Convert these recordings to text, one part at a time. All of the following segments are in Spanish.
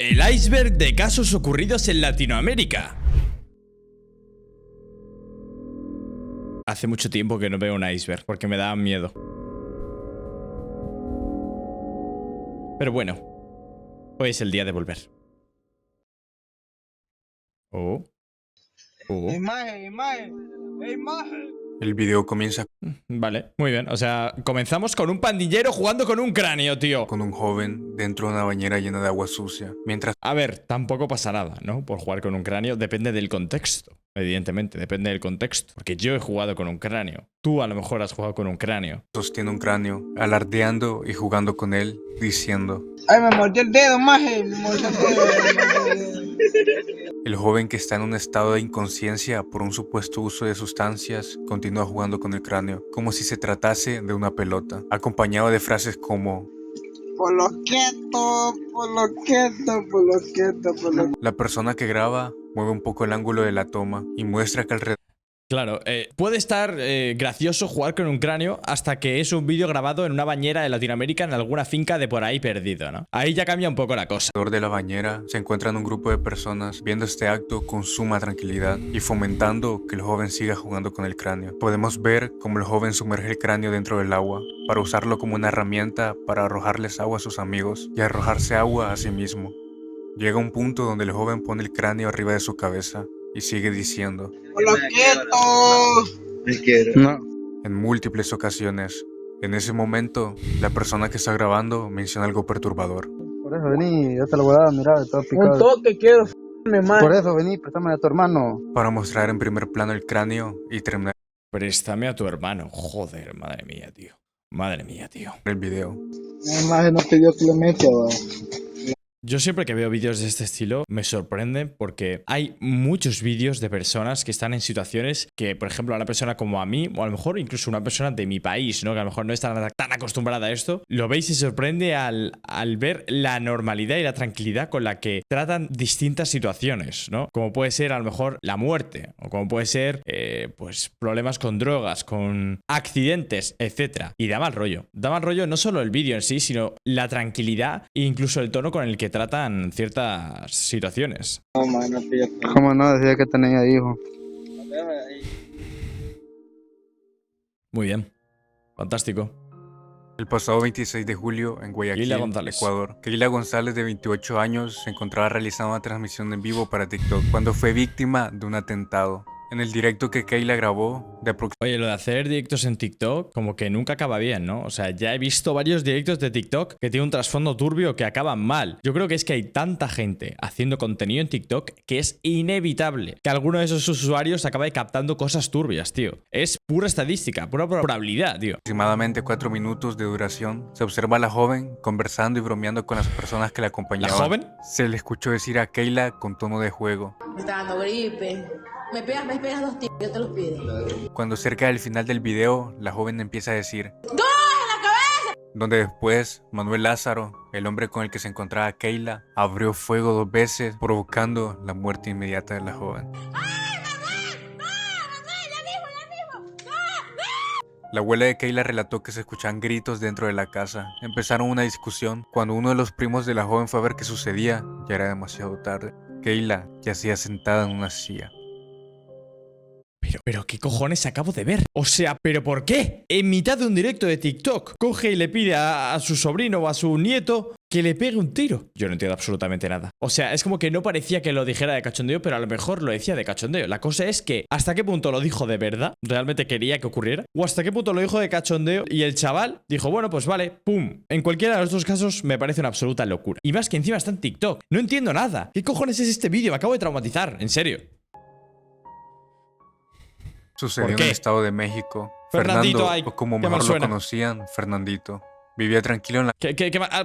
El iceberg de casos ocurridos en Latinoamérica. Hace mucho tiempo que no veo un iceberg porque me da miedo. Pero bueno, hoy es el día de volver. Oh. El video comienza Vale, muy bien. O sea, comenzamos con un pandillero jugando con un cráneo, tío. con un joven dentro de una bañera llena de agua sucia, mientras A ver, tampoco pasa nada, ¿no? Por jugar con un cráneo depende del contexto. Evidentemente, depende del contexto. Porque yo he jugado con un cráneo. Tú a lo mejor has jugado con un cráneo. sostiene un cráneo, alardeando y jugando con él, diciendo: Ay, me mordió el dedo, maje, me mordió el dedo. el joven, que está en un estado de inconsciencia por un supuesto uso de sustancias, continúa jugando con el cráneo, como si se tratase de una pelota, acompañado de frases como: Por lo quieto, por lo quieto, por lo quieto, por lo... la persona que graba mueve un poco el ángulo de la toma y muestra que alrededor Claro, puede estar gracioso jugar con un cráneo hasta que es un vídeo grabado en una bañera de Latinoamérica en alguna finca de por ahí perdido, ¿no? Ahí ya cambia un poco la cosa. de la bañera se encuentran un grupo de personas viendo este acto con suma tranquilidad y fomentando que el joven siga jugando con el cráneo. Podemos ver cómo el joven sumerge el cráneo dentro del agua para usarlo como una herramienta para arrojarles agua a sus amigos y arrojarse agua a sí mismo. Llega un punto donde el joven pone el cráneo arriba de su cabeza y sigue diciendo, Por lo quieto. Me quiero. No. en múltiples ocasiones. En ese momento, la persona que está grabando menciona algo perturbador. Por eso vení, yo te lo voy a dar, mira, todo Un picado. toque quiero, f***me, maje. Por eso vení, préstame a tu hermano. Para mostrar en primer plano el cráneo y terminar Préstame a tu hermano. Joder, madre mía, tío. Madre mía, tío. el video. El maje no pidió clemencia, va. Yo siempre que veo vídeos de este estilo me sorprende porque hay muchos vídeos de personas que están en situaciones que, por ejemplo, a una persona como a mí, o a lo mejor incluso una persona de mi país, ¿no? Que a lo mejor no está tan acostumbrada a esto, lo veis y se sorprende al ver la normalidad y la tranquilidad con la que tratan distintas situaciones, ¿no? Como puede ser a lo mejor la muerte, o como puede ser, pues, problemas con drogas, con accidentes, etc. Y da mal rollo. Da mal rollo no solo el vídeo en sí, sino la tranquilidad e incluso el tono con el que tratan ciertas situaciones. No, maje, no pidió clemencia. ¿Cómo no? Decía que tenía hijos. Muy bien. Fantástico. El pasado 26 de julio, en Guayaquil, Keila González. Ecuador, Keila González, de 28 años, se encontraba realizando una transmisión en vivo para TikTok cuando fue víctima de un atentado. En el directo que Keila grabó, de Oye, lo de hacer directos en TikTok como que nunca acaba bien, ¿no? O sea, ya he visto varios directos de TikTok que tienen un trasfondo turbio que acaban mal. Yo creo que es que hay tanta gente haciendo contenido en TikTok que es inevitable que alguno de esos usuarios acabe captando cosas turbias, tío. Es pura estadística, pura probabilidad, tío. aproximadamente 4 minutos de duración, se observa a la joven conversando y bromeando con las personas que la ¿La acompañaban. joven? Se le escuchó decir a Keila con tono de juego, Me está dando gripe. Me pegas 2 tiros, yo te los pido. cuando cerca del final del video, la joven empieza a decir, donde después Manuel Lázaro, el hombre con el que se encontraba Keila, abrió fuego 2 veces, provocando la muerte inmediata de la joven. La abuela de Keila relató que se escuchaban gritos dentro de la casa. Empezaron una discusión. Cuando uno de los primos de la joven fue a ver qué sucedía, ya era demasiado tarde. Keila yacía sentada en una silla. Pero ¿qué cojones acabo de ver? O sea, ¿pero por qué? En mitad de un directo de TikTok, coge y le pide a su sobrino o a su nieto que le pegue un tiro. Yo no entiendo absolutamente nada. O sea, es como que no parecía que lo dijera de cachondeo, pero a lo mejor lo decía de cachondeo. La cosa es que, ¿hasta qué punto lo dijo de verdad? ¿Realmente quería que ocurriera? ¿O hasta qué punto lo dijo de cachondeo y el chaval dijo, bueno, pues vale, pum? En cualquiera de los dos casos me parece una absoluta locura. Y más que encima está en TikTok. No entiendo nada. ¿Qué cojones es este vídeo? Me acabo de traumatizar, en serio. Sucedió ¿Por en qué? el Estado de México. Fernandito, Fernando, ay, o como qué mal mejor lo suena. conocían, Fernandito, vivía tranquilo en la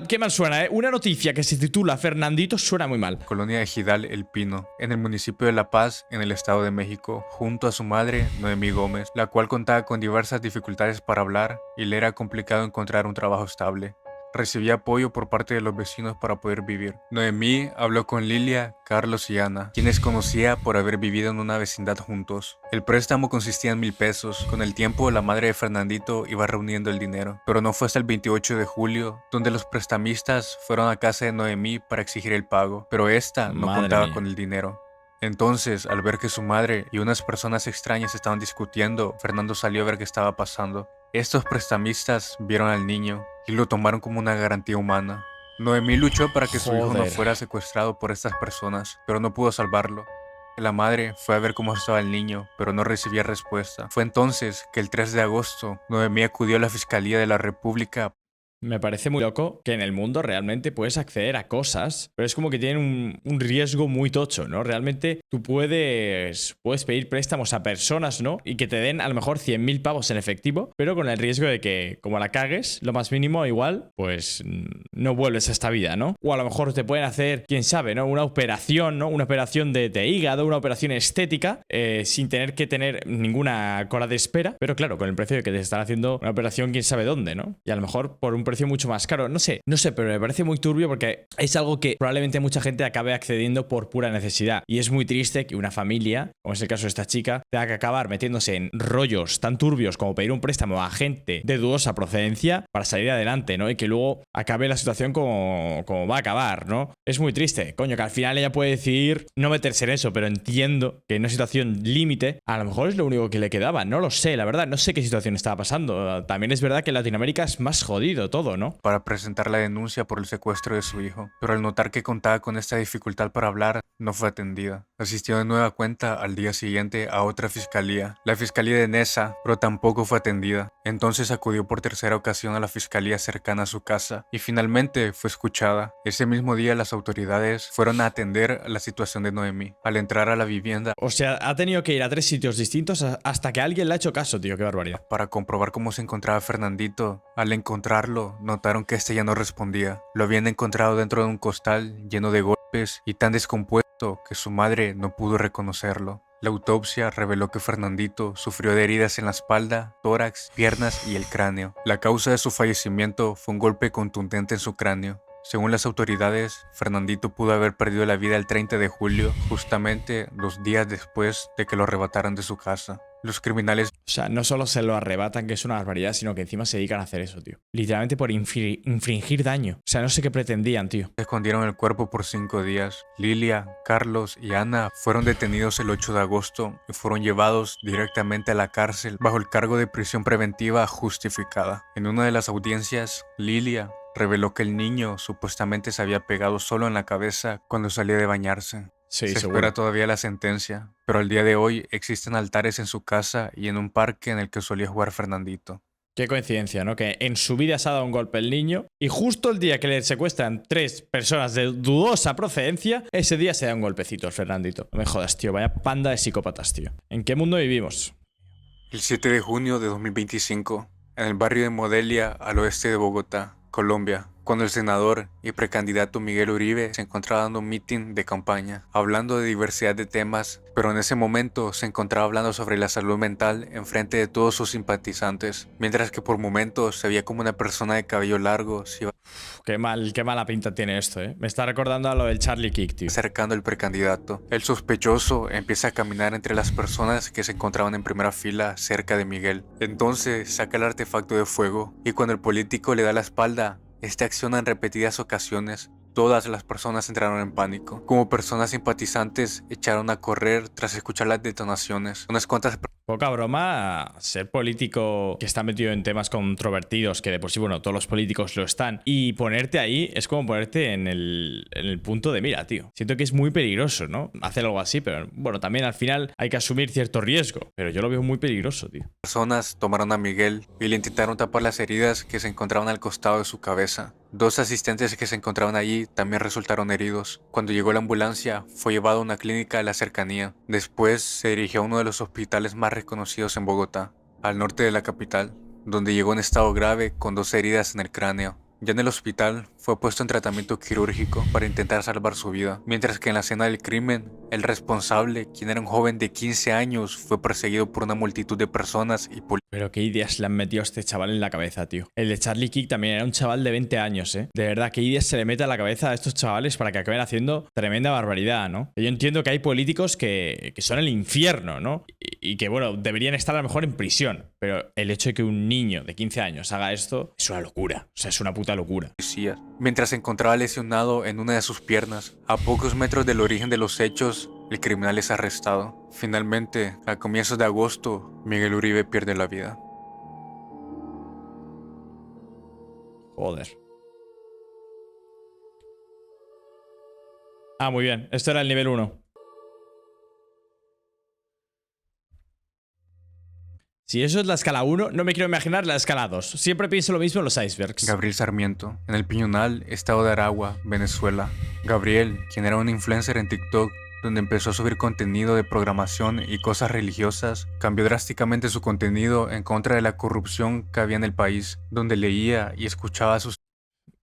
Qué mal suena, ¿eh? Una noticia que se titula Fernandito suena muy mal. colonia de Ejidal El Pino, en el municipio de La Paz, en el Estado de México, junto a su madre, Noemí Gómez, la cual contaba con diversas dificultades para hablar y le era complicado encontrar un trabajo estable. recibía apoyo por parte de los vecinos para poder vivir. Noemí habló con Lilia, Carlos y Ana, quienes conocía por haber vivido en una vecindad juntos. El préstamo consistía en 1000 pesos. Con el tiempo, la madre de Fernandito iba reuniendo el dinero, pero no fue hasta el 28 de julio donde los prestamistas fueron a casa de Noemí para exigir el pago, pero esta no Madre contaba mía. con el dinero. Entonces, al ver que su madre y unas personas extrañas estaban discutiendo, Fernando salió a ver qué estaba pasando. Estos prestamistas vieron al niño y lo tomaron como una garantía humana. Noemí luchó para que su hijo no Joder. fuera secuestrado por estas personas, pero no pudo salvarlo. La madre fue a ver cómo estaba el niño, pero no recibía respuesta. Fue entonces que el 3 de agosto, Noemí acudió a la Fiscalía de la República. Me parece muy loco que en el mundo realmente puedes acceder a cosas, pero es como que tienen un riesgo muy tocho, ¿no? Realmente tú puedes pedir préstamos a personas, ¿no? Y que te den a lo mejor 100.000 pavos en efectivo, pero con el riesgo de que, como la cagues, lo más mínimo, igual, pues no vuelves a esta vida, ¿no? O a lo mejor te pueden hacer, quién sabe, ¿no? Una operación, ¿no? Una operación de hígado, una operación estética, sin tener que tener ninguna cola de espera, pero claro, con el precio de que te están haciendo una operación quién sabe dónde, ¿no? Y a lo mejor por un precio mucho más caro. No sé, pero me parece muy turbio porque es algo que probablemente mucha gente acabe accediendo por pura necesidad. Y es muy triste que una familia, como es el caso de esta chica, tenga que acabar metiéndose en rollos tan turbios como pedir un préstamo a gente de dudosa procedencia para salir adelante, ¿no? Y que luego acabe la situación como va a acabar, ¿no? Es muy triste, coño, que al final ella puede decidir no meterse en eso, pero entiendo que en una situación límite, a lo mejor es lo único que le quedaba. No lo sé, la verdad, no sé qué situación estaba pasando. También es verdad que en Latinoamérica es más jodido todo, ¿no? Para presentar la denuncia por el secuestro de su hijo, pero al notar que contaba con esta dificultad para hablar, no fue atendida. Asistió de nueva cuenta al día siguiente a otra fiscalía, la fiscalía de Nesa, pero tampoco fue atendida. Entonces acudió por tercera ocasión a la fiscalía cercana a su casa y finalmente fue escuchada. Ese mismo día las autoridades fueron a atender la situación de Noemí. Al entrar a la vivienda O sea, ha tenido que ir a 3 sitios distintos hasta que alguien le ha hecho caso, tío, qué barbaridad. para comprobar cómo se encontraba Fernandito, al encontrarlo, notaron que este ya no respondía. Lo habían encontrado dentro de un costal lleno de golpes y tan descompuesto que su madre no pudo reconocerlo. La autopsia reveló que Fernandito sufrió de heridas en la espalda, tórax, piernas y el cráneo. La causa de su fallecimiento fue un golpe contundente en su cráneo. Según las autoridades, Fernandito pudo haber perdido la vida el 30 de julio, justamente 2 días después de que lo arrebataran de su casa. Los criminales O sea, no solo se lo arrebatan, que es una barbaridad, sino que encima se dedican a hacer eso, tío. Literalmente por infringir daño. O sea, no sé qué pretendían, tío. escondieron el cuerpo por 5 días. Lilia, Carlos y Ana fueron detenidos el 8 de agosto y fueron llevados directamente a la cárcel bajo el cargo de prisión preventiva justificada. En una de las audiencias, Lilia reveló que el niño supuestamente se había pegado solo en la cabeza cuando salía de bañarse. Sí, Se seguro. espera todavía la sentencia, pero al día de hoy existen altares en su casa y en un parque en el que solía jugar Fernandito. Qué coincidencia, ¿no? Que en su vida se ha dado un golpe el niño y justo el día que le secuestran 3 personas de dudosa procedencia, ese día se da un golpecito al Fernandito. No me jodas, tío. Vaya panda de psicópatas, tío. ¿En qué mundo vivimos? El 7 de junio de 2025, en el barrio de Modelia, al oeste de Bogotá, Colombia, cuando el senador y precandidato Miguel Uribe se encontraba dando un mitin de campaña, hablando de diversidad de temas, pero en ese momento se encontraba hablando sobre la salud mental en frente de todos sus simpatizantes, mientras que por momentos se veía como una persona de cabello largo se iba Qué mala pinta tiene esto, ¿eh? Me está recordando a lo del Charlie Kick, tío. acercando al precandidato. El sospechoso empieza a caminar entre las personas que se encontraban en primera fila cerca de Miguel. Entonces saca el artefacto de fuego y cuando el político le da la espalda, este acciona en repetidas ocasiones. Todas las personas entraron en pánico. Como personas simpatizantes echaron a correr tras escuchar las detonaciones. Unas cuantas Poca broma, ser político que está metido en temas controvertidos, que de por sí, bueno, todos los políticos lo están, y ponerte ahí es como ponerte en el punto de mira, tío. Siento que es muy peligroso, ¿no? Hacer algo así, pero bueno, también al final hay que asumir cierto riesgo, pero yo lo veo muy peligroso, tío. personas tomaron a Miguel y le intentaron tapar las heridas que se encontraban al costado de su cabeza. 2 asistentes que se encontraban allí también resultaron heridos. Cuando llegó la ambulancia, fue llevado a una clínica de la cercanía. Después se dirigió a uno de los hospitales más reconocidos en Bogotá, al norte de la capital, donde llegó en estado grave con 2 heridas en el cráneo. Ya en el hospital, fue puesto en tratamiento quirúrgico para intentar salvar su vida, mientras que en la escena del crimen, El responsable, quien era un joven de 15 años, fue perseguido por una multitud de personas y policías. Pero qué ideas le han metido a este chaval en la cabeza, tío. El de Charlie Kick también era un chaval de 20 años, ¿eh? De verdad, qué ideas se le mete a la cabeza a estos chavales para que acaben haciendo tremenda barbaridad, ¿no? Yo entiendo que hay políticos que son el infierno, ¿no? Y que, bueno, deberían estar a lo mejor en prisión. Pero el hecho de que un niño de 15 años haga esto es una locura. O sea, es una puta locura. Mientras se encontraba lesionado en una de sus piernas, a pocos metros del origen de los hechos, el criminal es arrestado. Finalmente, a comienzos de agosto, Miguel Uribe pierde la vida. Joder. Ah, muy bien. Esto era el nivel 1. Si eso es la escala 1, no me quiero imaginar la escala 2. Siempre pienso lo mismo en los icebergs. Gabriel Sarmiento, en el Piñonal, estado de Aragua, Venezuela. Gabriel, quien era un influencer en TikTok, donde empezó a subir contenido de programación y cosas religiosas, cambió drásticamente su contenido en contra de la corrupción que había en el país, donde leía y escuchaba a sus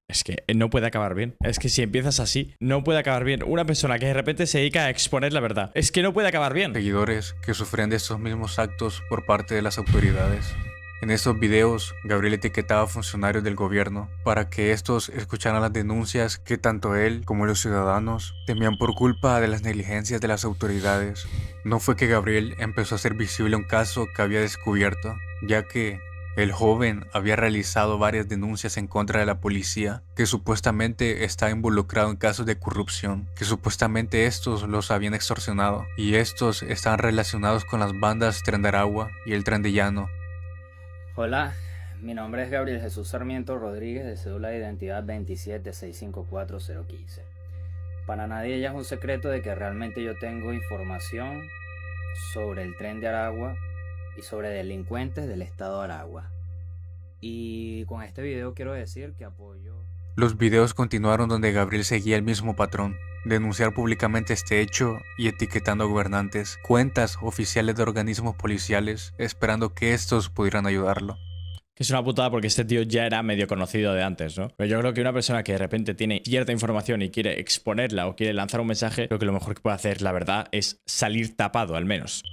Es que no puede acabar bien. Es que si empiezas así, no puede acabar bien. Una persona que de repente se dedica a exponer la verdad. Es que no puede acabar bien. seguidores que sufrían de estos mismos actos por parte de las autoridades. En estos videos, Gabriel etiquetaba a funcionarios del gobierno para que estos escucharan las denuncias que tanto él como los ciudadanos temían por culpa de las negligencias de las autoridades. No fue que Gabriel empezó a hacer visible un caso que había descubierto, ya que el joven había realizado varias denuncias en contra de la policía, que supuestamente estaba involucrado en casos de corrupción, que supuestamente estos los habían extorsionado, y estos estaban relacionados con las bandas Tren de Aragua y el Tren de Llano. Hola, mi nombre es Gabriel Jesús Sarmiento Rodríguez, de cédula de identidad 27654-015. Para nadie ya es un secreto de que realmente yo tengo información sobre el Tren de Aragua y sobre delincuentes del estado de Aragua. Y con este video quiero decir que apoyo... Los videos continuaron donde Gabriel seguía el mismo patrón, denunciar públicamente este hecho y etiquetando a gobernantes, cuentas oficiales de organismos policiales, esperando que estos pudieran ayudarlo. Que es una putada porque este tío ya era medio conocido de antes, ¿no? Pero yo creo que una persona que de repente tiene cierta información y quiere exponerla o quiere lanzar un mensaje, creo que lo mejor que puede hacer, la verdad, es salir tapado al menos.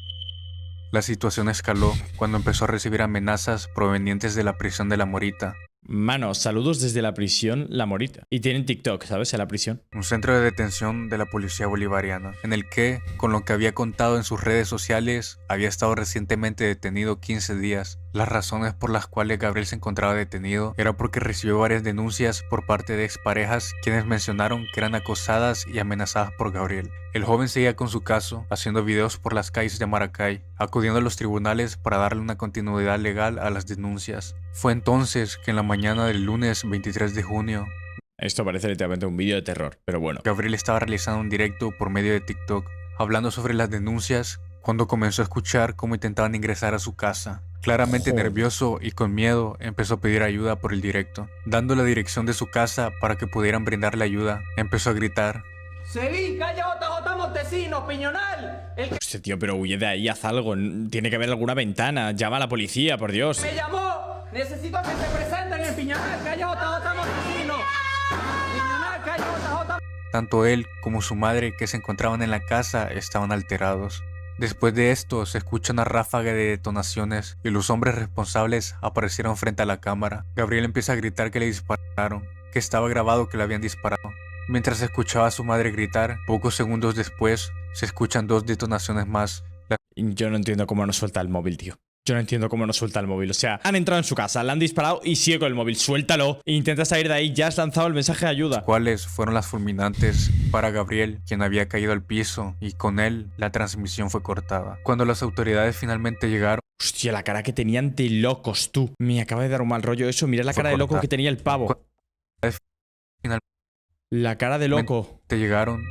La situación escaló cuando empezó a recibir amenazas provenientes de la prisión de La Morita, Mano, saludos desde la prisión La Morita. Y tienen TikTok, ¿sabes? En la prisión. un centro de detención de la policía bolivariana, en el que, con lo que había contado en sus redes sociales, había estado recientemente detenido 15 días. Las razones por las cuales Gabriel se encontraba detenido era porque recibió varias denuncias por parte de exparejas quienes mencionaron que eran acosadas y amenazadas por Gabriel. El joven seguía con su caso, haciendo videos por las calles de Maracay, acudiendo a los tribunales para darle una continuidad legal a las denuncias. Fue entonces que en la mañana del lunes 23 de junio, Esto parece literalmente un vídeo de terror, pero bueno. Gabriel estaba realizando un directo por medio de TikTok, hablando sobre las denuncias, cuando comenzó a escuchar cómo intentaban ingresar a su casa. Claramente Joder. nervioso y con miedo, empezó a pedir ayuda por el directo. Dando la dirección de su casa para que pudieran brindarle ayuda, empezó a gritar: Seguí, calle JJ Montesinos, Piñonal. El que Hostia, tío, pero huye de ahí, haz algo. Tiene que haber alguna ventana. Llama a la policía, por Dios. me llamó. Necesito que se presenten en el Piñonal, calle JJ Montesinos. Piñonal, calle JJ. Tanto él como su madre, que se encontraban en la casa, estaban alterados. Después de esto, se escucha una ráfaga de detonaciones y los hombres responsables aparecieron frente a la cámara. Gabriel empieza a gritar que le dispararon, que estaba grabado que le habían disparado. Mientras escuchaba a su madre gritar, pocos segundos después, se escuchan 2 detonaciones más. Yo no entiendo cómo no suelta el móvil, tío. Yo no entiendo cómo no suelta el móvil. O sea, han entrado en su casa, le han disparado y sigue con el móvil. Suéltalo e intenta salir de ahí. Ya has lanzado el mensaje de ayuda. ¿Cuáles fueron las fulminantes para Gabriel, quien había caído al piso, y con él la transmisión fue cortada? Cuando las autoridades finalmente llegaron, Hostia, la cara que tenían de locos, tú. Me acaba de dar un mal rollo eso. Mira la Fue cara de loco cortada. que tenía el pavo. La cara de loco.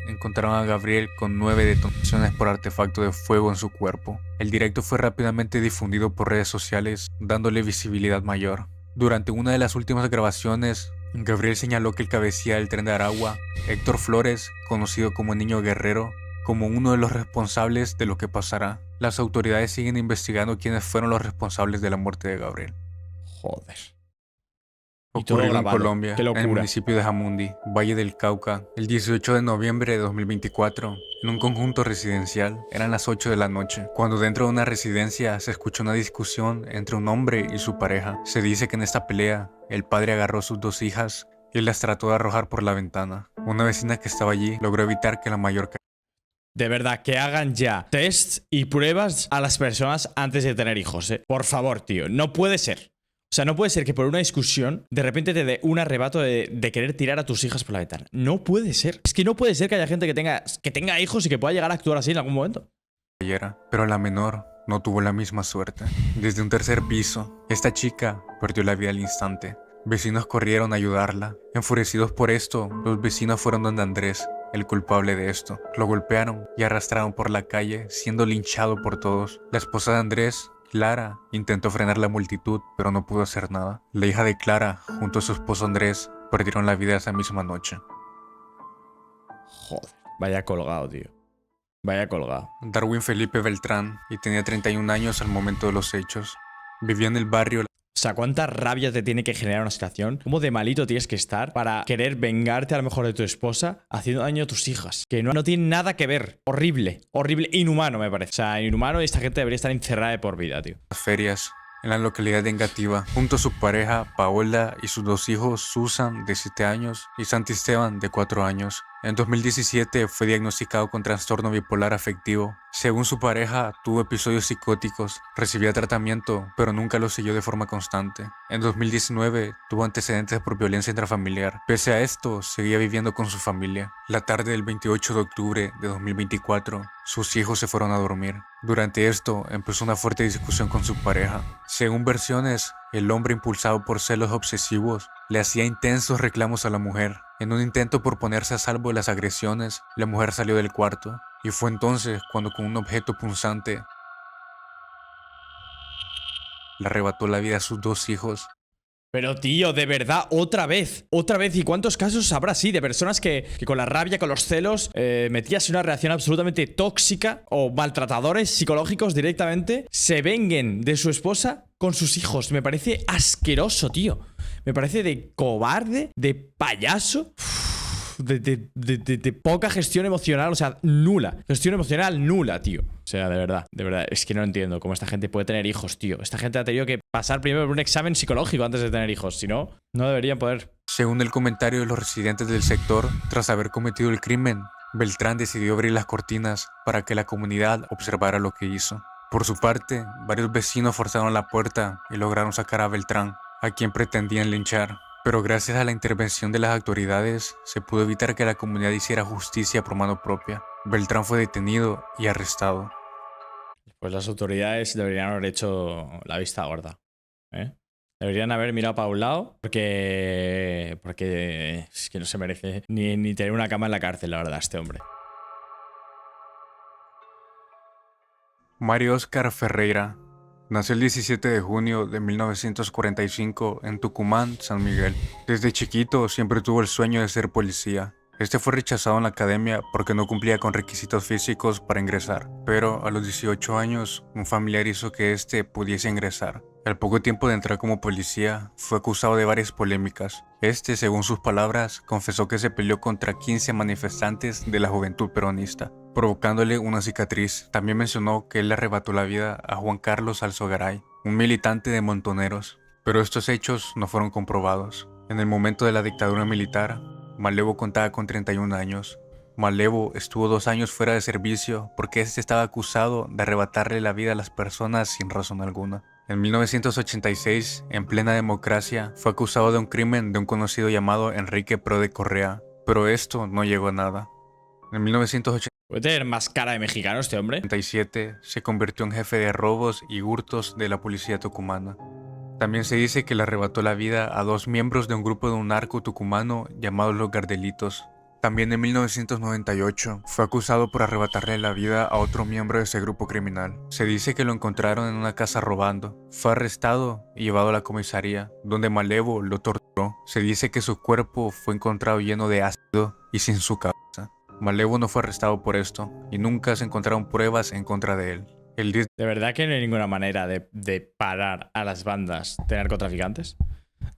encontraron a Gabriel con 9 detonaciones por artefacto de fuego en su cuerpo. El directo fue rápidamente difundido por redes sociales, dándole visibilidad mayor. Durante una de las últimas grabaciones, Gabriel señaló que el cabecilla del Tren de Aragua, Héctor Flores, conocido como Niño Guerrero, como uno de los responsables de lo que pasará. Las autoridades siguen investigando quiénes fueron los responsables de la muerte de Gabriel. Joder. Y todo Ocurrido en grabado. Colombia, Qué en el locura. municipio de Jamundí, Valle del Cauca, el 18 de noviembre de 2024, en un conjunto residencial. Eran las 8 de la noche, cuando dentro de una residencia se escuchó una discusión entre un hombre y su pareja. Se dice que en esta pelea, el padre agarró a sus dos hijas y las trató de arrojar por la ventana. Una vecina que estaba allí logró evitar que la mayor De verdad, que hagan ya tests y pruebas a las personas antes de tener hijos, ¿eh? Por favor, tío. No puede ser. O sea, no puede ser que por una discusión de repente te dé un arrebato de querer tirar a tus hijas por la ventana. No puede ser. Es que no puede ser que haya gente que tenga hijos y que pueda llegar a actuar así en algún momento. cayera, pero la menor no tuvo la misma suerte. Desde un tercer piso, esta chica perdió la vida al instante. Vecinos corrieron a ayudarla. Enfurecidos por esto, los vecinos fueron donde Andrés, el culpable de esto. Lo golpearon y arrastraron por la calle, siendo linchado por todos. La esposa de Andrés, Clara, intentó frenar la multitud, pero no pudo hacer nada. La hija de Clara, junto a su esposo Andrés, perdieron la vida esa misma noche. Joder. Vaya colgado, tío. Vaya colgado. Darwin Felipe Beltrán, y tenía 31 años al momento de los hechos. Vivía en el barrio O sea, ¿cuánta rabia te tiene que generar una situación? ¿Cómo de malito tienes que estar para querer vengarte a lo mejor de tu esposa haciendo daño a tus hijas? Que no tiene nada que ver. Horrible. Horrible. Inhumano, me parece. O sea, inhumano, y esta gente debería estar encerrada de por vida, tío. Las ferias, en la localidad de Engativá, junto a su pareja Paola y sus dos hijos, Susan, de 7 años, y Santi Esteban, de 4 años. En 2017 fue diagnosticado con trastorno bipolar afectivo. Según su pareja, tuvo episodios psicóticos, recibía tratamiento, pero nunca lo siguió de forma constante. En 2019 tuvo antecedentes por violencia intrafamiliar. Pese a esto, seguía viviendo con su familia. La tarde del 28 de octubre de 2024, sus hijos se fueron a dormir. Durante esto, empezó una fuerte discusión con su pareja. Según versiones, el hombre, impulsado por celos obsesivos, le hacía intensos reclamos a la mujer. En un intento por ponerse a salvo de las agresiones, la mujer salió del cuarto, y fue entonces cuando con un objeto punzante le arrebató la vida a sus dos hijos. Pero tío, de verdad, otra vez. ¿Y cuántos casos habrá así de personas que con la rabia, con los celos, metidas en una reacción absolutamente tóxica o maltratadores psicológicos directamente, se venguen de su esposa con sus hijos? Me parece asqueroso, tío. Me parece de cobarde, de payaso, de poca gestión emocional, o sea, nula. Gestión emocional nula, tío. O sea, de verdad, es que no entiendo cómo esta gente puede tener hijos, tío. Esta gente ha tenido que pasar primero por un examen psicológico antes de tener hijos, si no, no deberían poder. Según el comentario de los residentes del sector, tras haber cometido el crimen, Beltrán decidió abrir las cortinas para que la comunidad observara lo que hizo. Por su parte, varios vecinos forzaron la puerta y lograron sacar a Beltrán, a quien pretendían linchar. Pero gracias a la intervención de las autoridades, se pudo evitar que la comunidad hiciera justicia por mano propia. Beltrán fue detenido y arrestado. Pues las autoridades deberían haber hecho la vista gorda, ¿eh? Deberían haber mirado para un lado porque es que no se merece ni tener una cama en la cárcel, la verdad, este hombre. Mario Oscar Ferreira nació el 17 de junio de 1945 en Tucumán, San Miguel. Desde chiquito siempre tuvo el sueño de ser policía. Este fue rechazado en la academia porque no cumplía con requisitos físicos para ingresar, pero a los 18 años un familiar hizo que este pudiese ingresar. Al poco tiempo de entrar como policía, fue acusado de varias polémicas. Este, según sus palabras, confesó que se peleó contra 15 manifestantes de la juventud peronista, provocándole una cicatriz. También mencionó que él le arrebató la vida a Juan Carlos Alzogaray, un militante de Montoneros, pero estos hechos no fueron comprobados. En el momento de la dictadura militar, Malevo contaba con 31 años. Malevo estuvo 2 años fuera de servicio porque este estaba acusado de arrebatarle la vida a las personas sin razón alguna. En 1986, en plena democracia, fue acusado de un crimen de un conocido llamado Enrique Prode Correa, pero esto no llegó a nada. En 1987 ¿Puede tener más cara de mexicano este hombre? se convirtió en jefe de robos y hurtos de la policía tucumana. También se dice que le arrebató la vida a 2 miembros de un grupo de un narco tucumano llamados los Gardelitos. También en 1998 fue acusado por arrebatarle la vida a otro miembro de ese grupo criminal. Se dice que lo encontraron en una casa robando. Fue arrestado y llevado a la comisaría, donde Malevo lo torturó. Se dice que su cuerpo fue encontrado lleno de ácido y sin su cabeza. Malevo no fue arrestado por esto y nunca se encontraron pruebas en contra de él. El 10 ¿De verdad que no hay ninguna manera de parar a las bandas de narcotraficantes?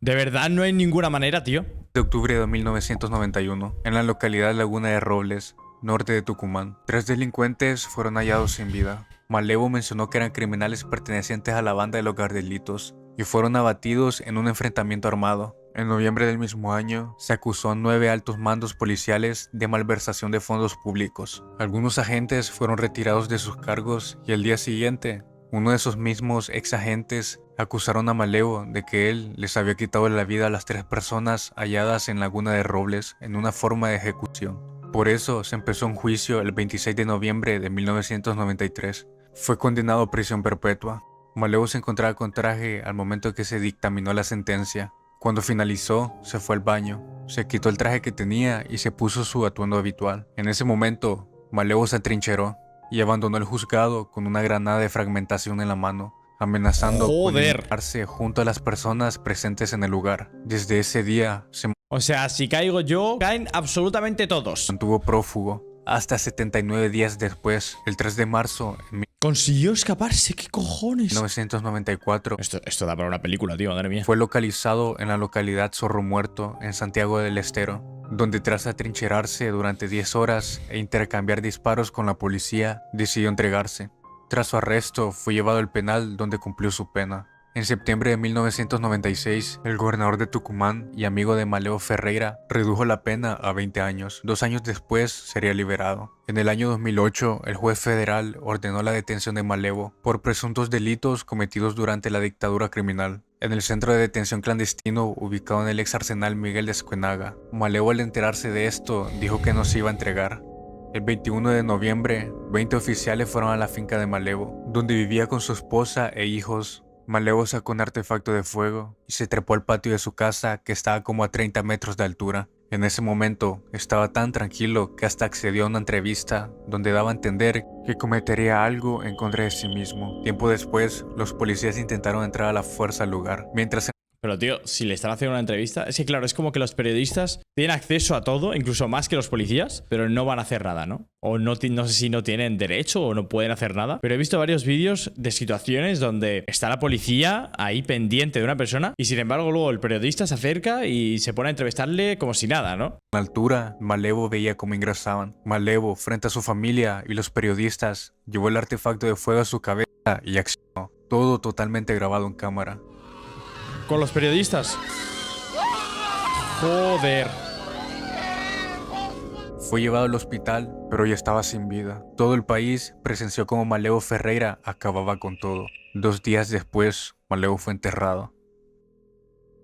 ¿De verdad no hay ninguna manera, tío? De octubre de 1991, en la localidad Laguna de Robles, norte de Tucumán, 3 delincuentes fueron hallados sin vida. Malevo mencionó que eran criminales pertenecientes a la banda de los Gardelitos y fueron abatidos en un enfrentamiento armado. En noviembre del mismo año, se acusó a 9 altos mandos policiales de malversación de fondos públicos. Algunos agentes fueron retirados de sus cargos y al día siguiente, uno de esos mismos ex agentes acusaron a Malevo de que él les había quitado la vida a las 3 personas halladas en Laguna de Robles en una forma de ejecución. Por eso se empezó un juicio el 26 de noviembre de 1993. Fue condenado a prisión perpetua. Malevo se encontraba con traje al momento que se dictaminó la sentencia. Cuando finalizó, se fue al baño, se quitó el traje que tenía y se puso su atuendo habitual. En ese momento, Malevo se atrincheró y abandonó el juzgado con una granada de fragmentación en la mano, amenazando con inmolarse junto a las personas presentes en el lugar. Desde ese día se O sea, si caigo yo, caen absolutamente todos. mantuvo prófugo hasta 79 días después, el 3 de marzo de Consiguió escaparse, ¿qué cojones? 1994. Esto da para una película, tío, madre mía. Fue localizado en la localidad Zorro Muerto, en Santiago del Estero, donde tras atrincherarse durante 10 horas e intercambiar disparos con la policía, decidió entregarse. Tras su arresto, fue llevado al penal donde cumplió su pena. En septiembre de 1996, el gobernador de Tucumán y amigo de Malevo Ferreira redujo la pena a 20 años. 2 años después sería liberado. En el año 2008, el juez federal ordenó la detención de Malevo por presuntos delitos cometidos durante la dictadura criminal. En el centro de detención clandestino ubicado en el ex arsenal Miguel de Escuenaga, Malevo, al enterarse de esto, dijo que no se iba a entregar. El 21 de noviembre, 20 oficiales fueron a la finca de Malevo, donde vivía con su esposa e hijos. Malevo sacó un artefacto de fuego y se trepó al patio de su casa, que estaba como a 30 metros de altura. En ese momento estaba tan tranquilo que hasta accedió a una entrevista donde daba a entender que cometería algo en contra de sí mismo. Tiempo después, los policías intentaron entrar a la fuerza al lugar, mientras Pero tío, si le están haciendo una entrevista, es que claro, es como que los periodistas tienen acceso a todo, incluso más que los policías, pero no van a hacer nada, ¿no? O no sé si no tienen derecho o no pueden hacer nada. Pero he visto varios vídeos de situaciones donde está la policía ahí pendiente de una persona y sin embargo luego el periodista se acerca y se pone a entrevistarle como si nada, ¿no? a altura, Malevo veía cómo ingresaban. Malevo, frente a su familia y los periodistas, llevó el artefacto de fuego a su cabeza y accionó. Todo totalmente grabado en cámara. Con los periodistas. Joder. Fue llevado al hospital, pero ya estaba sin vida. Todo el país presenció cómo Malevo Ferreira acababa con todo. 2 días después, Malevo fue enterrado.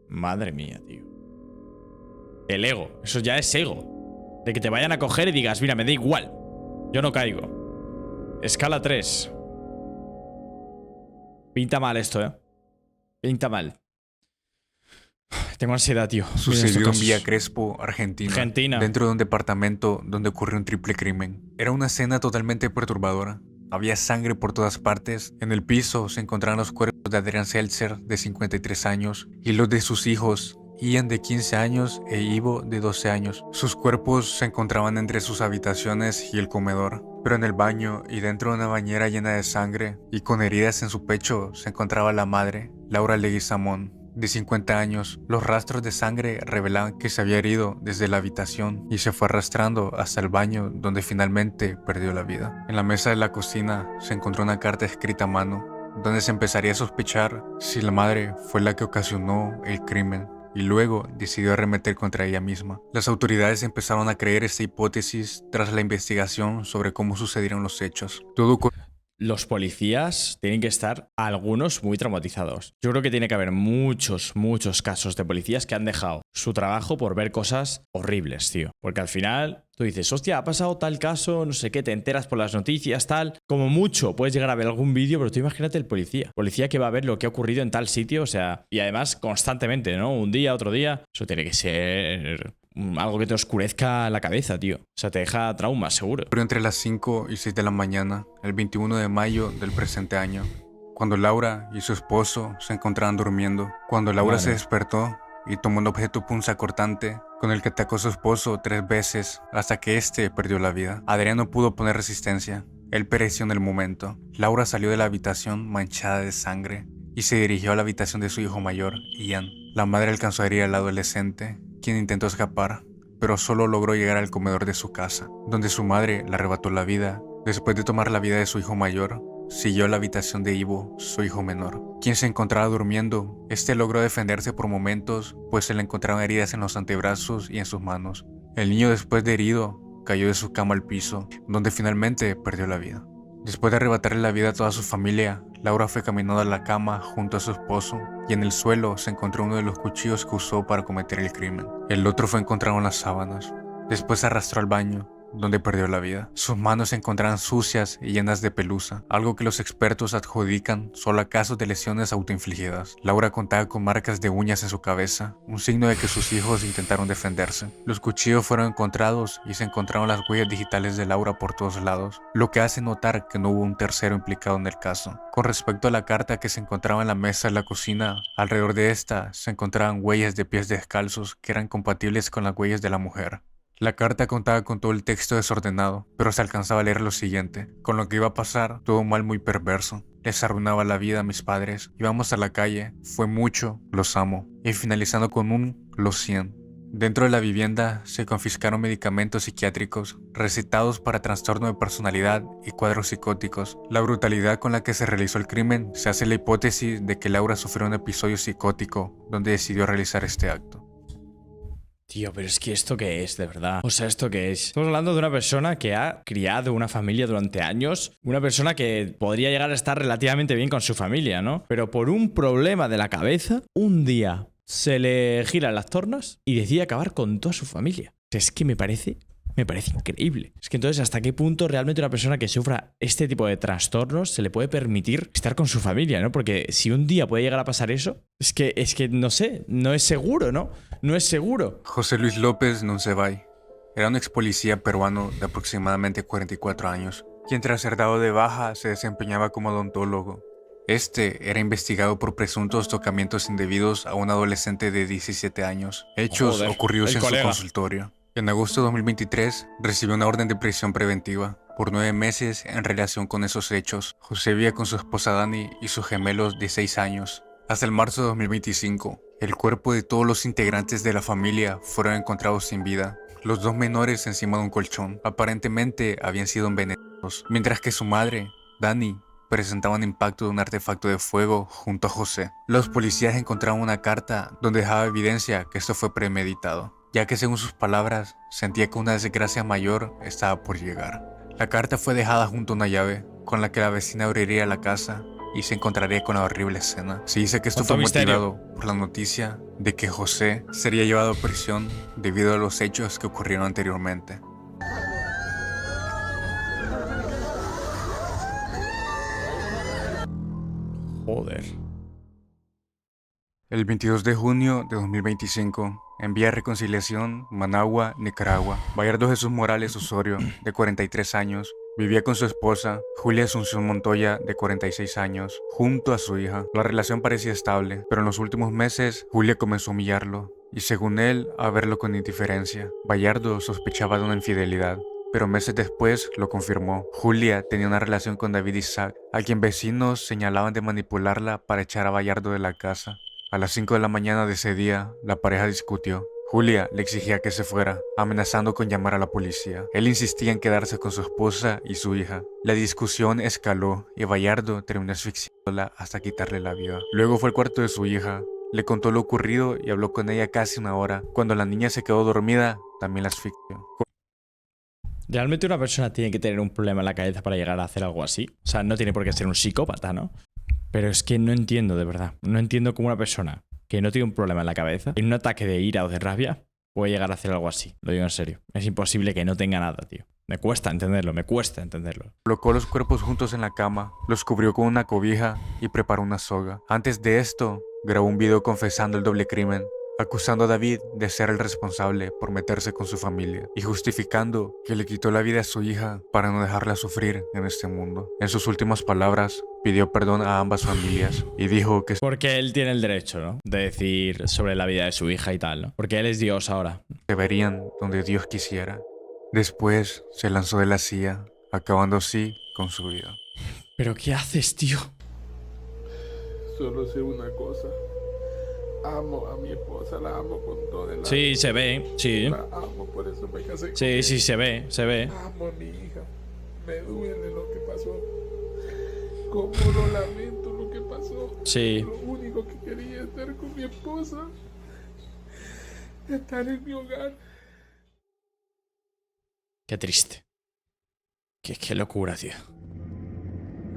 Madre mía, tío. El ego. Eso ya es ego. De que te vayan a coger y digas, mira, me da igual. Yo no caigo. Escala 3. Pinta mal esto, ¿eh? Pinta mal. Tengo ansiedad, tío. Sucedió en Villa Crespo, Argentina, dentro de un departamento donde ocurrió un triple crimen. Era una escena totalmente perturbadora. Había sangre por todas partes. En el piso se encontraban los cuerpos de Adrián Seltzer, de 53 años, y los de sus hijos, Ian, de 15 años, e Ivo, de 12 años. Sus cuerpos se encontraban entre sus habitaciones y el comedor. Pero en el baño y dentro de una bañera llena de sangre y con heridas en su pecho se encontraba la madre, Laura Leguizamón, de 50 años. Los rastros de sangre revelaban que se había herido desde la habitación y se fue arrastrando hasta el baño, donde finalmente perdió la vida. En la mesa de la cocina se encontró una carta escrita a mano, donde se empezaría a sospechar si la madre fue la que ocasionó el crimen y luego decidió arremeter contra ella misma. Las autoridades empezaron a creer esta hipótesis tras la investigación sobre cómo sucedieron los hechos. Los policías tienen que estar, algunos, muy traumatizados. Yo creo que tiene que haber muchos casos de policías que han dejado su trabajo por ver cosas horribles, tío. Porque al final tú dices, hostia, ha pasado tal caso, no sé qué, te enteras por las noticias, tal. Como mucho puedes llegar a ver algún vídeo, pero tú imagínate el policía. Policía que va a ver lo que ha ocurrido en tal sitio, o sea, y además constantemente, ¿no? Un día, otro día. Eso tiene que ser algo que te oscurezca la cabeza, tío. O sea, te deja trauma, seguro. Pero entre las 5 y 6 de la mañana, el 21 de mayo del presente año, cuando Laura y su esposo se encontraban durmiendo, cuando Laura se despertó y tomó un objeto punzacortante con el que atacó a su esposo 3 veces hasta que éste perdió la vida. Adrián no pudo poner resistencia. Él pereció en el momento. Laura salió de la habitación manchada de sangre y se dirigió a la habitación de su hijo mayor, Ian. La madre alcanzó a herir al adolescente, quien intentó escapar, pero solo logró llegar al comedor de su casa, donde su madre le arrebató la vida. Después de tomar la vida de su hijo mayor, siguió a la habitación de Ivo, su hijo menor, quien se encontraba durmiendo. Este logró defenderse por momentos, pues se le encontraron heridas en los antebrazos y en sus manos. El niño, después de herido, cayó de su cama al piso, donde finalmente perdió la vida. Después de arrebatarle la vida a toda su familia, Laura fue caminando a la cama junto a su esposo, y en el suelo se encontró uno de los cuchillos que usó para cometer el crimen. El otro fue encontrado en las sábanas. Después se arrastró al baño, donde perdió la vida. Sus manos se encontraban sucias y llenas de pelusa, algo que los expertos adjudican solo a casos de lesiones autoinfligidas. Laura contaba con marcas de uñas en su cabeza, un signo de que sus hijos intentaron defenderse. Los cuchillos fueron encontrados y se encontraron las huellas digitales de Laura por todos lados, lo que hace notar que no hubo un tercero implicado en el caso. Con respecto a la carta que se encontraba en la mesa de la cocina, alrededor de esta se encontraban huellas de pies descalzos que eran compatibles con las huellas de la mujer. La carta contaba con todo el texto desordenado, pero se alcanzaba a leer lo siguiente: con lo que iba a pasar, tuvo un mal muy perverso. Les arruinaba la vida a mis padres. Íbamos a la calle, fue mucho, los amo. Y finalizando con un los 100. Dentro de la vivienda se confiscaron medicamentos psiquiátricos, recetados para trastorno de personalidad y cuadros psicóticos. La brutalidad con la que se realizó el crimen se hace la hipótesis de que Laura sufrió un episodio psicótico donde decidió realizar este acto. Tío, pero es que ¿esto qué es, de verdad? O sea, ¿esto qué es? Estamos hablando de una persona que ha criado una familia durante años, una persona que podría llegar a estar relativamente bien con su familia, ¿no? Pero por un problema de la cabeza, un día se le giran las tornas y decide acabar con toda su familia. Es que me parece increíble. Es que entonces, ¿hasta qué punto realmente una persona que sufra este tipo de trastornos se le puede permitir estar con su familia, ¿no? Porque si un día puede llegar a pasar eso, es que no sé, no es seguro, ¿no? No es seguro. José Luis López Nuncevay era un ex policía peruano de aproximadamente 44 años, quien tras ser dado de baja se desempeñaba como odontólogo. Este era investigado por presuntos tocamientos indebidos a un adolescente de 17 años, hechos ocurridos en su consultorio. En agosto de 2023 recibió una orden de prisión preventiva por 9 meses en relación con esos hechos. José vivía con su esposa Dani y sus gemelos de 6 años. Hasta el marzo de 2025, el cuerpo de todos los integrantes de la familia fueron encontrados sin vida. Los dos menores encima de un colchón aparentemente habían sido envenenados, mientras que su madre, Dani, presentaba un impacto de un artefacto de fuego junto a José. Los policías encontraron una carta donde dejaba evidencia que esto fue premeditado, ya que según sus palabras, sentía que una desgracia mayor estaba por llegar. La carta fue dejada junto a una llave, con la que la vecina abriría la casa y se encontraría con la horrible escena. Se dice que esto fue motivado por la noticia de que José sería llevado a prisión debido a los hechos que ocurrieron anteriormente. Joder. El 22 de junio de 2025, en Vía Reconciliación, Managua, Nicaragua, Bayardo Jesús Morales Osorio, de 43 años, vivía con su esposa, Julia Asunción Montoya, de 46 años, junto a su hija. La relación parecía estable, pero en los últimos meses, Julia comenzó a humillarlo, y según él, a verlo con indiferencia. Bayardo sospechaba de una infidelidad, pero meses después lo confirmó. Julia tenía una relación con David Isaac, a quien vecinos señalaban de manipularla para echar a Bayardo de la casa. A las 5 de la mañana de ese día, la pareja discutió. Julia le exigía que se fuera, amenazando con llamar a la policía. Él insistía en quedarse con su esposa y su hija. La discusión escaló y Bayardo terminó asfixiándola hasta quitarle la vida. Luego fue al cuarto de su hija, le contó lo ocurrido y habló con ella casi una hora. Cuando la niña se quedó dormida, también la asfixió. Realmente una persona tiene que tener un problema en la cabeza para llegar a hacer algo así. O sea, no tiene por qué ser un psicópata, ¿no? Pero es que no entiendo, de verdad. No entiendo cómo una persona que no tiene un problema en la cabeza, en un ataque de ira o de rabia, puede llegar a hacer algo así. Lo digo en serio. Es imposible que no tenga nada, tío. Me cuesta entenderlo, me cuesta entenderlo. Colocó los cuerpos juntos en la cama, los cubrió con una cobija y preparó una soga. Antes de esto, grabó un video confesando el doble crimen, acusando a David de ser el responsable por meterse con su familia y justificando que le quitó la vida a su hija para no dejarla sufrir en este mundo. En sus últimas palabras, pidió perdón a ambas familias y dijo que porque él tiene el derecho, ¿no? De decir sobre la vida de su hija y tal, ¿no? Porque él es Dios ahora. se verían donde Dios quisiera. Después se lanzó de la silla, acabando así con su vida. ¿Pero qué haces, tío? Solo sé una cosa. Amo a mi esposa, la amo con todo el alma. Sí, se ve, sí. La amo, por eso me casé con Sí, ella. sí, se ve, se ve. Amo a mi hija. Me duele lo que pasó. Cómo lo lamento lo que pasó. Sí. Lo único que quería es estar con mi esposa. Estar en mi hogar. Qué triste. Qué locura, tío.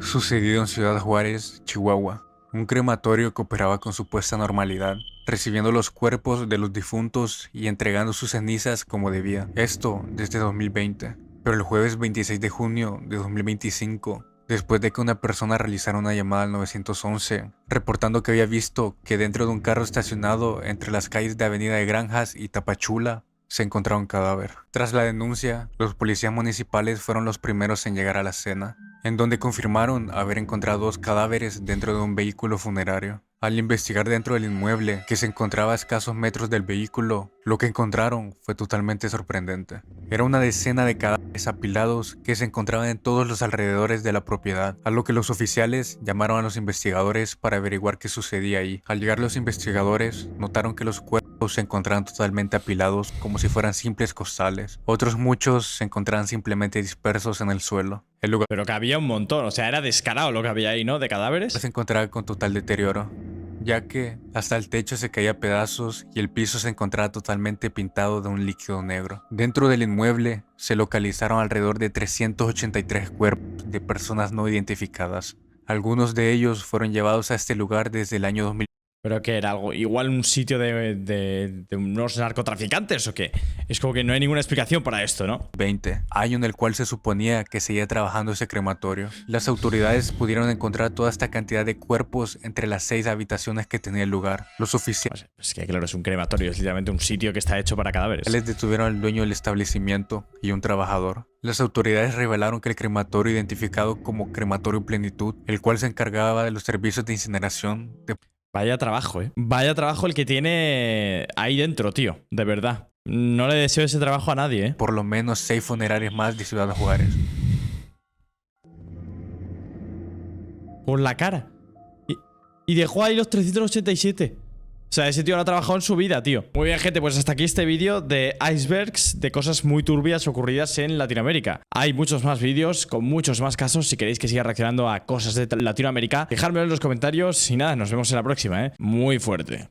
Sucedido en Ciudad Juárez, Chihuahua, un crematorio que operaba con supuesta normalidad, recibiendo los cuerpos de los difuntos y entregando sus cenizas como debía. Esto desde 2020. Pero el jueves 26 de junio de 2025, después de que una persona realizara una llamada al 911, reportando que había visto que dentro de un carro estacionado entre las calles de Avenida de Granjas y Tapachula, se encontraba un cadáver. Tras la denuncia, los policías municipales fueron los primeros en llegar a la escena, en donde confirmaron haber encontrado 2 cadáveres dentro de un vehículo funerario. Al investigar dentro del inmueble, que se encontraba a escasos metros del vehículo, lo que encontraron fue totalmente sorprendente. Era una decena de cadáveres apilados que se encontraban en todos los alrededores de la propiedad, a lo que los oficiales llamaron a los investigadores para averiguar qué sucedía ahí. Al llegar los investigadores, notaron que los cuerpos se encontraban totalmente apilados como si fueran simples costales. Otros muchos se encontraban simplemente dispersos en el suelo. El lugar Pero que había un montón, o sea, era descarado lo que había ahí, ¿no? De cadáveres. se encontraba con total deterioro, ya que hasta el techo se caía a pedazos y el piso se encontraba totalmente pintado de un líquido negro. Dentro del inmueble se localizaron alrededor de 383 cuerpos de personas no identificadas. Algunos de ellos fueron llevados a este lugar desde el año 2000. Pero que era algo, igual un sitio de unos narcotraficantes o qué. Es como que no hay ninguna explicación para esto, ¿no? 20, año en el cual se suponía que seguía trabajando ese crematorio. Las autoridades pudieron encontrar toda esta cantidad de cuerpos entre las 6 habitaciones que tenía el lugar. Los oficiales Es que claro, es un crematorio, es literalmente un sitio que está hecho para cadáveres. detuvieron al dueño del establecimiento y un trabajador. Las autoridades revelaron que el crematorio, identificado como Crematorio Plenitud, el cual se encargaba de los servicios de incineración, de Vaya trabajo, ¿eh? Vaya trabajo el que tiene ahí dentro, tío. De verdad. No le deseo ese trabajo a nadie, ¿eh? por lo menos 6 funerarias más de Ciudad Juárez. Por la cara. Y dejó ahí los 387. O sea, ese tío no ha trabajado en su vida, tío. Muy bien, gente, pues hasta aquí este vídeo de icebergs, de cosas muy turbias ocurridas en Latinoamérica. Hay muchos más vídeos con muchos más casos. Si queréis que siga reaccionando a cosas de Latinoamérica, dejádmelo en los comentarios. Y nada, nos vemos en la próxima, ¿eh? Muy fuerte.